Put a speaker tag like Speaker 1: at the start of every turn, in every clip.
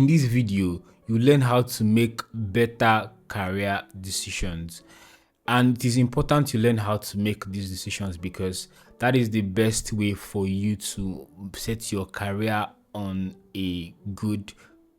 Speaker 1: in this video, you learn how to make better career decisions. And it is important to learn how to make these decisions because that is the best way for you to set your career on a good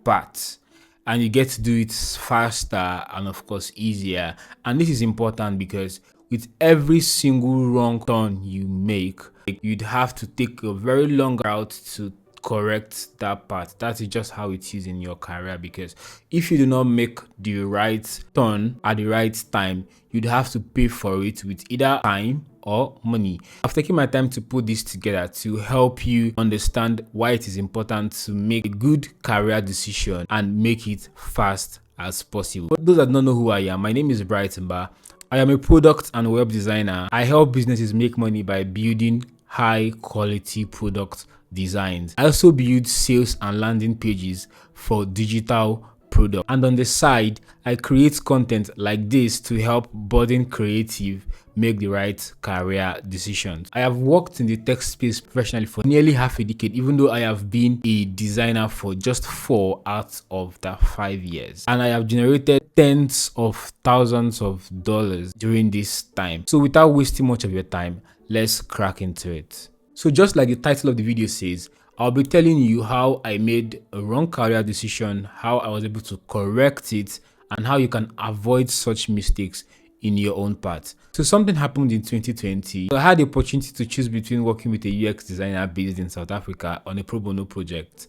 Speaker 1: path. And you get to do it faster and, of course, easier. And this is important because with every single wrong turn you make, you'd have to take a very long route to correct that part. That is just how it is in your career, because if you do not make the right turn at the right time, you'd have to pay for it with either time or money. I've taken my time to put this together to help you understand why it is important to make a good career decision and make it fast as possible. For those that don't know who I am, my name is Brighton Bar. I am a product and web designer. I help businesses make money by building high quality product designs. I also build sales and landing pages for digital products. And on the side, I create content like this to help budding creative make the right career decisions. I have worked in the tech space professionally for nearly half a decade, even though I have been a designer for just 4 out of the 5 years. And I have generated tens of thousands of dollars during this time. So without wasting much of your time, let's crack into it. So just like the title of the video says, I'll be telling you how I made a wrong career decision, how I was able to correct it, and how you can avoid such mistakes in your own path. So something happened in 2020. So I had the opportunity to choose between working with a UX designer based in South Africa on a pro bono project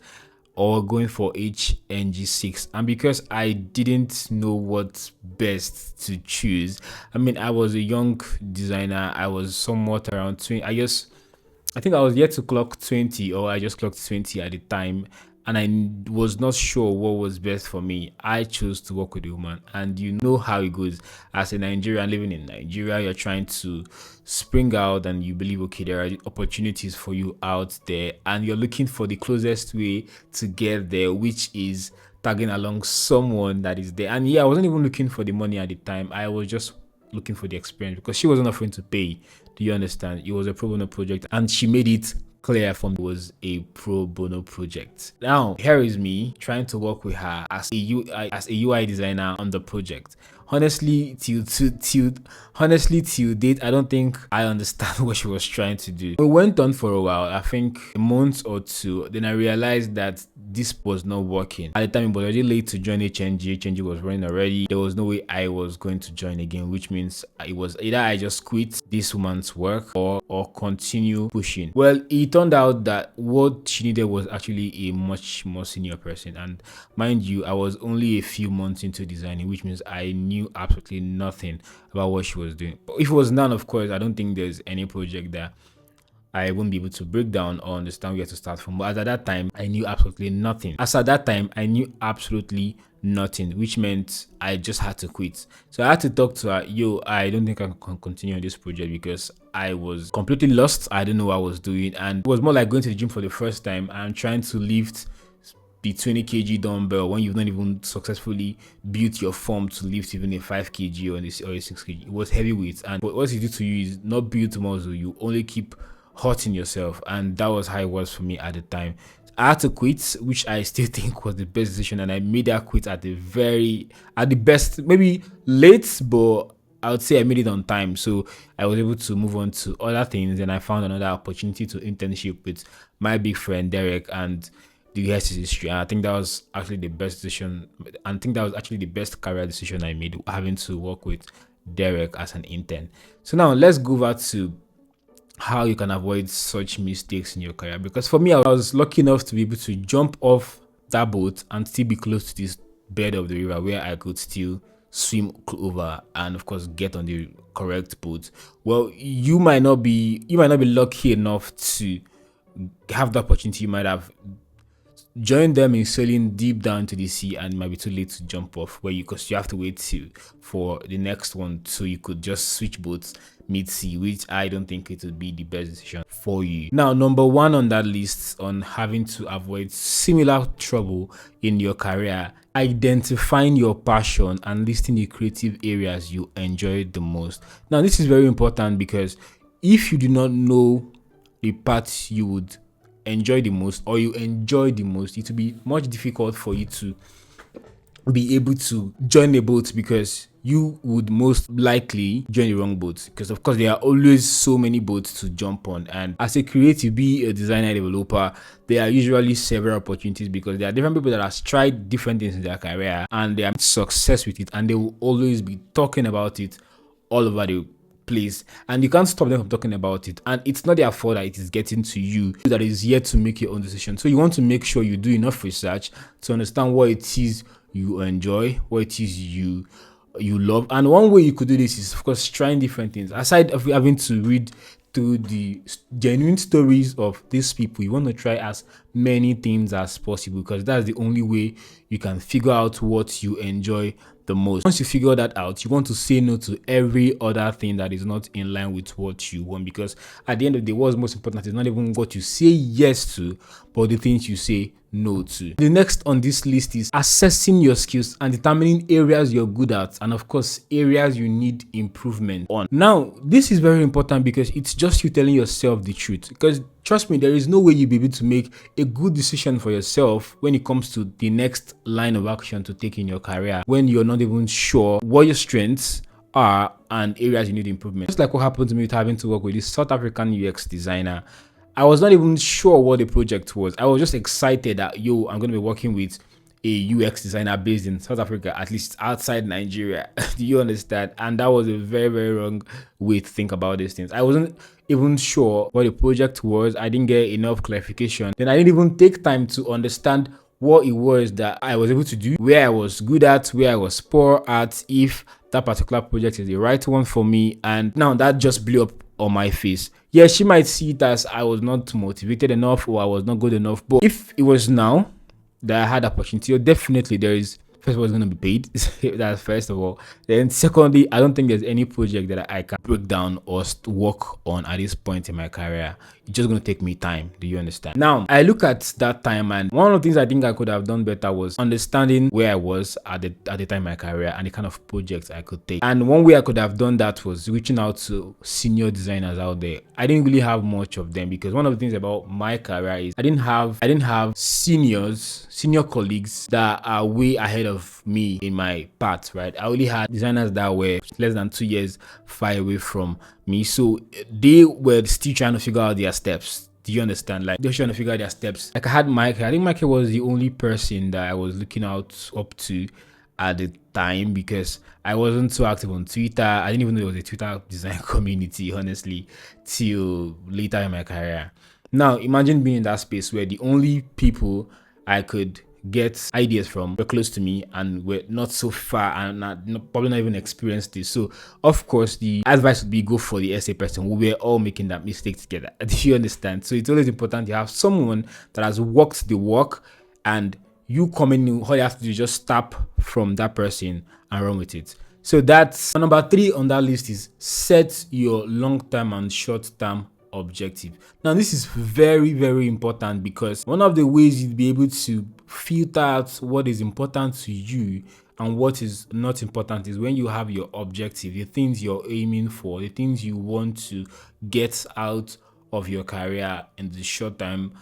Speaker 1: or going for HNG6. And because I didn't know what's best to choose, I mean, I was a young designer. I was somewhat around 20. I think I was yet to clock 20, or I just clocked 20 at the time, and I was not sure what was best for me. I chose to work with a woman, and you know how it goes. As a Nigerian living in Nigeria, you're trying to spring out and you believe, okay, there are opportunities for you out there, and you're looking for the closest way to get there, which is tagging along someone that is there. And yeah, I wasn't even looking for the money at the time. I was just looking for the experience because she wasn't offering to pay. Do you understand? It was a pro bono project, and she made it clear for me it was a pro bono project. Now, here is me trying to work with her as a UI designer on the project. Honestly, till date, I don't think I understand what she was trying to do. It went on for a while, I think a month or two. Then I realized that this was not working. At the time, it was already late to join HNG. HNG was running already. There was no way I was going to join again, which means it was either I just quit this woman's work or continue pushing. Well, it turned out that what she needed was actually a much more senior person. And mind you, I was only a few months into designing, which means I knew absolutely nothing about what she was doing. But if it was none, of course, I don't think there's any project that I won't be able to break down or understand where to start from. But at that time, I knew absolutely nothing. Which meant I just had to quit. So I had to talk to her. I don't think I can continue on this project because I was completely lost. I didn't know what I was doing. And it was more like going to the gym for the first time and trying to lift the 20 kg dumbbell when you've not even successfully built your form to lift even a 5 kg or a 6 kg. It was heavyweight. And what it do to you is not build muscle. You only keep hurting yourself, and that was how it was for me at the time. I had to quit, which I still think was the best decision, and I made that quit at the best, maybe late, but I would say I made it on time. So I was able to move on to other things, and I found another opportunity to internship with my big friend Derek, and the rest is history. And I think that was actually the best decision. I think that was actually the best career decision I made, having to work with Derek as an intern. So now let's go back to how you can avoid such mistakes in your career, because for me, I was lucky enough to be able to jump off that boat and still be close to this bed of the river where I could still swim over and of course get on the correct boat. Well, you might not be lucky enough to have the opportunity. You might have joined them in sailing deep down to the sea, and it might be too late to jump off because you have to wait for the next one, so you could just switch boats mid-sea, which I don't think it would be the best decision for you. Now, number one on that list on having to avoid similar trouble in your career, identifying your passion and listing the creative areas you enjoy the most. Now, this is very important because if you do not know the path you would enjoy the most or you enjoy the most, it will be much difficult for you to be able to join a boat, because you would most likely join the wrong boat, because of course there are always so many boats to jump on. And as a creative, be a designer, developer, there are usually several opportunities, because there are different people that have tried different things in their career and they have success with it, and they will always be talking about it all over the place, and you can't stop them from talking about it. And it's not their fault that it is getting to you, that is yet to make your own decision. So you want to make sure you do enough research to understand what it is you enjoy, what it is you love. And one way you could do this is, of course, trying different things. Aside of having to read through the genuine stories of these people, you want to try as many things as possible, because that's the only way you can figure out what you enjoy the most. Once you figure that out, you want to say no to every other thing that is not in line with what you want, because at the end of the day, what's most important is not even what you say yes to, but the things you say no to. The next on this list is assessing your skills and determining areas you're good at, and of course areas you need improvement on. Now this is very important, because it's just you telling yourself the truth, because trust me, there is no way you'll be able to make a good decision for yourself when it comes to the next line of action to take in your career when you're not even sure what your strengths are and areas you need improvement. Just like what happened to me with having to work with this South African UX designer. I was not even sure what the project was. I was just excited that, yo, I'm going to be working with a UX designer based in South Africa, at least outside Nigeria. Do you understand? And that was a very, very wrong way to think about these things. I wasn't even sure what the project was. I didn't get enough clarification. Then I didn't even take time to understand what it was that I was able to do, where I was good at, where I was poor at, if that particular project is the right one for me. And now that just blew up on my face. Yeah, she might see it as I was not motivated enough or I was not good enough. But if it was now that I had opportunity, definitely there is, first of all, it's going to be paid. That's first of all. Then secondly, I don't think there's any project that I can break down or work on at this point in my career. It's just going to take me time. Do you understand? Now, I look at that time, and one of the things I think I could have done better was understanding where I was at the time in my career and the kind of projects I could take. And one way I could have done that was reaching out to senior designers out there. I didn't really have much of them, because one of the things about my career is I didn't have senior colleagues that are way ahead of me in my path, right? I only had designers that were less than 2 years far away from me, so they were still trying to figure out their steps. Do you understand? Like, they're trying to figure out their steps. Like, I had Michael. I think Michael was the only person that I was looking out up to at the time, because I wasn't so active on Twitter. I didn't even know there was a Twitter design community, honestly, till later in my career. Now, imagine being in that space where the only people I could get ideas from were close to me and were not so far and probably not even experienced this. So, of course, the advice would be go for the SA person. We were all making that mistake together. Do you understand? So, it's always important to have someone that has walked the walk, and you come in, all you have to do is just tap from that person and run with it. So that's number 3 on that list, is set your long-term and short-term objective. Now, this is very, very important, because one of the ways you'd be able to filter out what is important to you and what is not important is when you have your objective, the things you're aiming for, the things you want to get out of your career in the short term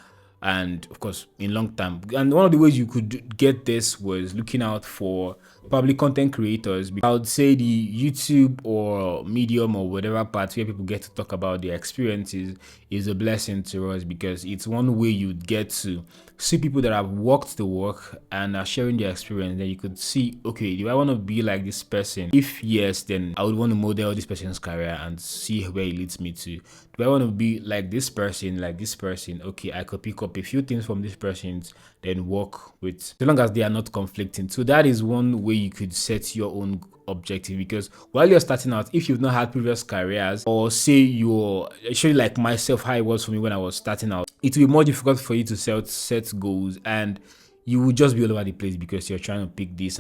Speaker 1: and of course in long term. And one of the ways you could get this was looking out for public content creators. I would say the YouTube or Medium or whatever part where people get to talk about their experiences is a blessing to us, because it's one way you'd get to see people that have walked the walk and are sharing their experience. Then you could see, okay, do I want to be like this person? If yes, then I would want to model this person's career and see where it leads me to. Do I want to be like this person, Okay, I could pick up a few things from this person's, then work with, so long as they are not conflicting. So that is one way you could set your own objective, because while you're starting out, if you've not had previous careers, or say you're actually like myself, how it was for me when I was starting out, it will be more difficult for you to set goals, and you will just be all over the place because you're trying to pick this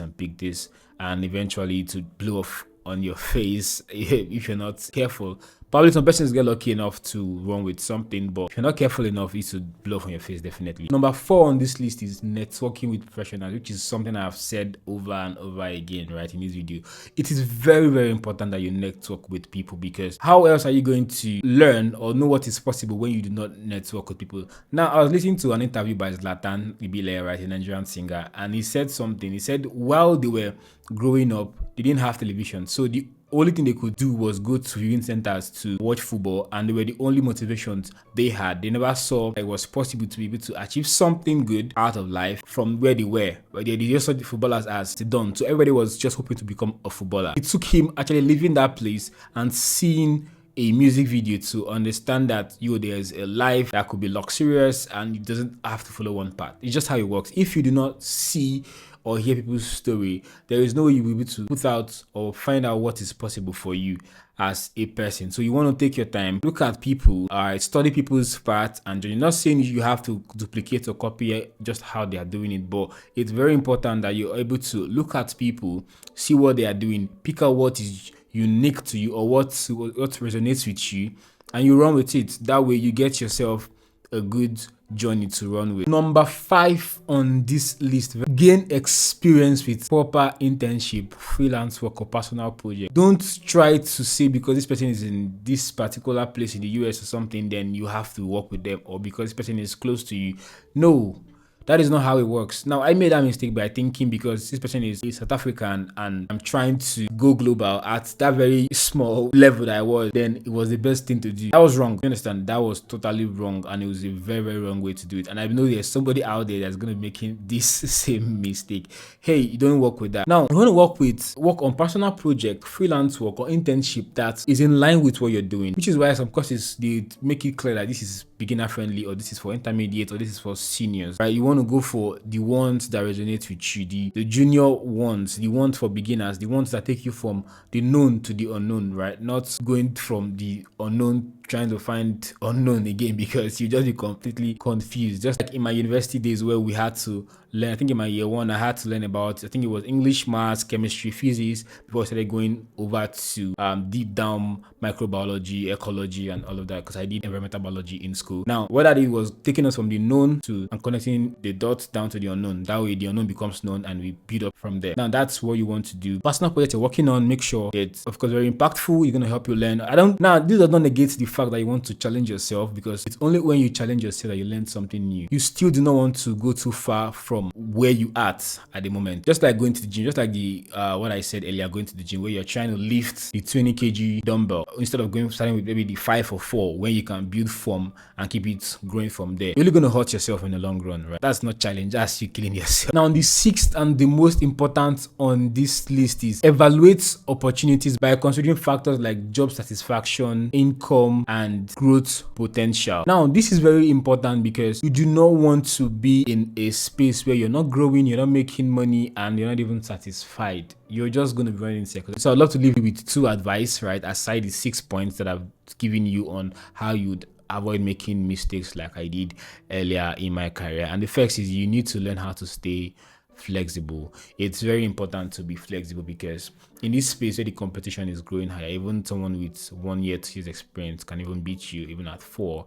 Speaker 1: and eventually to blow off on your face if you're not careful. Probably some persons get lucky enough to run with something, but if you're not careful enough, it should blow up on your face, definitely. Number 4 on this list is networking with professionals, which is something I've said over and over again, right, in this video. It is very, very important that you network with people, because how else are you going to learn or know what is possible when you do not network with people? Now, I was listening to an interview by Zlatan Ibile, right, a Nigerian singer, and he said something. He said while they were growing up, they didn't have television, so the only thing they could do was go to viewing centers to watch football, and they were the only motivations they had. They never saw it was possible to be able to achieve something good out of life from where they were. But they just saw the footballers as done. So everybody was just hoping to become a footballer. It took him actually leaving that place and seeing a music video to understand that there's a life that could be luxurious and it doesn't have to follow one path. It's just how it works. If you do not see or hear people's story, there is no way you'll be able to put out or find out what is possible for you as a person. So you want to take your time, look at people, study people's path, and you're not saying you have to duplicate or copy just how they are doing it, but it's very important that you're able to look at people, see what they are doing, pick out what is unique to you or what resonates with you, and you run with it. That way you get yourself a good journey to run with. Number 5 on this list, gain experience with proper internship, freelance work, or personal project. Don't try to say because this person is in this particular place in the US or something, then you have to work with them, or because this person is close to you. No, that is not how it works. Now, I made that mistake by thinking because this person is South African and I'm trying to go global at that very small level that I was, then it was the best thing to do. That was wrong. You understand? That was totally wrong, and it was a very, very wrong way to do it. And I know there's somebody out there that's going to be making this same mistake. Hey, you don't work with that. Now, you want to work on personal project, freelance work, or internship that is in line with what you're doing, which is why some courses, they make it clear that this is beginner friendly, or this is for intermediate, or this is for seniors, right? You want to go for the ones that resonate with you, the junior ones, the ones for beginners, the ones that take you from the known to the unknown, right? Not going from the unknown trying to find unknown again, because you just be completely confused. Just like in my university days where we had to learn, I think in my year 1 I had to learn about, I think it was English, maths, chemistry, physics, before I started going over to deep down microbiology, ecology, and all of that, because I did environmental biology in school. Now what I did was taking us from the known to and connecting the dots down to the unknown. That way the unknown becomes known and we build up from there. Now that's what you want to do. Personal project you're working on, make sure it's of course very impactful. You're going to help you learn. Now this does not negate the fact that you want to challenge yourself, because it's only when you challenge yourself that you learn something new. You still do not want to go too far from where you at the moment. Just like going to the gym, just like the what I said earlier, going to the gym where you're trying to lift the 20 kg dumbbell instead of starting with maybe the 5 or 4, when you can build form and keep it growing from there. You're really going to hurt yourself in the long run, right? That's not challenge, that's you killing yourself. Now, the 6th and the most important on this list is evaluate opportunities by considering factors like job satisfaction, income, and growth potential. Now, this is very important because you do not want to be in a space where you're not growing, you're not making money, and you're not even satisfied. You're just going to be running in circles. So I'd love to leave you with 2 advice, right, aside the 6 points that I've given you on how you'd avoid making mistakes like I did earlier in my career. And the first is you need to learn how to stay flexible. It's very important to be flexible, because in this space where the competition is growing higher, even someone with 1 year, 2 years experience can even beat you even at 4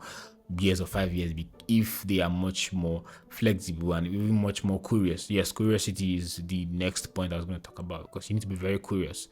Speaker 1: years or 5 years, if they are much more flexible and even much more curious. Yes, curiosity is the next point I was going to talk about, because you need to be very curious.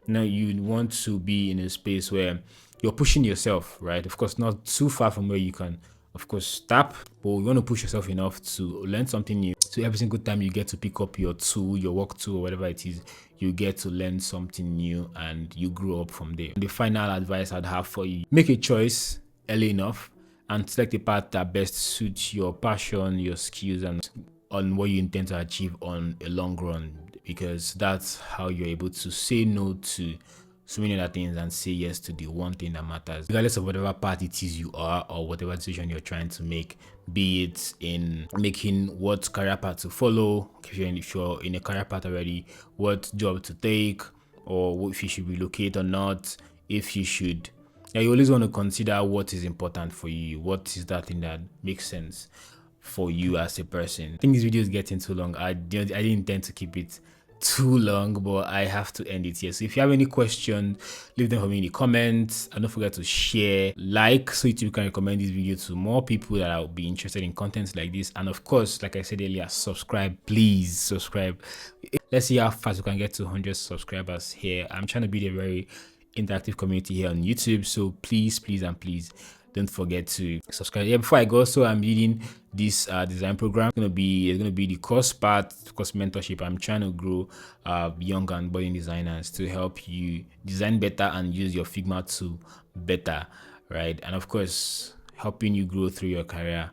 Speaker 1: Now, you want to be in a space where you're pushing yourself, right? Of course, not too far from where you can, of course, stop, but you want to push yourself enough to learn something new. So every single time you get to pick up your tool, your work tool, or whatever it is, you get to learn something new and you grow up from there. And the final advice I'd have for you, make a choice early enough and select a path that best suits your passion, your skills, and on what you intend to achieve on a long run, because that's how you're able to say no to so many other things and say yes to the one thing that matters, regardless of whatever path it is you are or whatever decision you're trying to make, be it in making what career path to follow, if you're in a career path already, what job to take, or if you should relocate or not, if you should. Yeah, you always want to consider what is important for you. What is that thing that makes sense for you as a person? I think this video is getting too long. I didn't intend to keep it too long, but I have to end it here. So if you have any questions, leave them for me in the comments, and don't forget to share, like, so YouTube can recommend this video to more people that will be interested in content like this. And of course, like I said earlier, subscribe. Please subscribe. Let's see how fast we can get to 100 subscribers here. I'm trying to build a very interactive community here on YouTube, so please don't forget to subscribe. Yeah, before I go, so I'm leading this design program. It's gonna be the course part, course mentorship. I'm trying to grow young and budding designers to help you design better and use your Figma tool better, right? And of course, helping you grow through your career,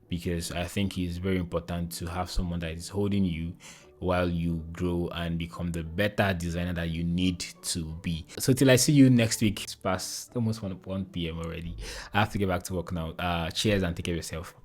Speaker 1: because I think it's very important to have someone that is holding you while you grow and become the better designer that you need to be. So till I see you next week. It's past almost 1 p.m. already. I have to get back to work now. Cheers and take care of yourself.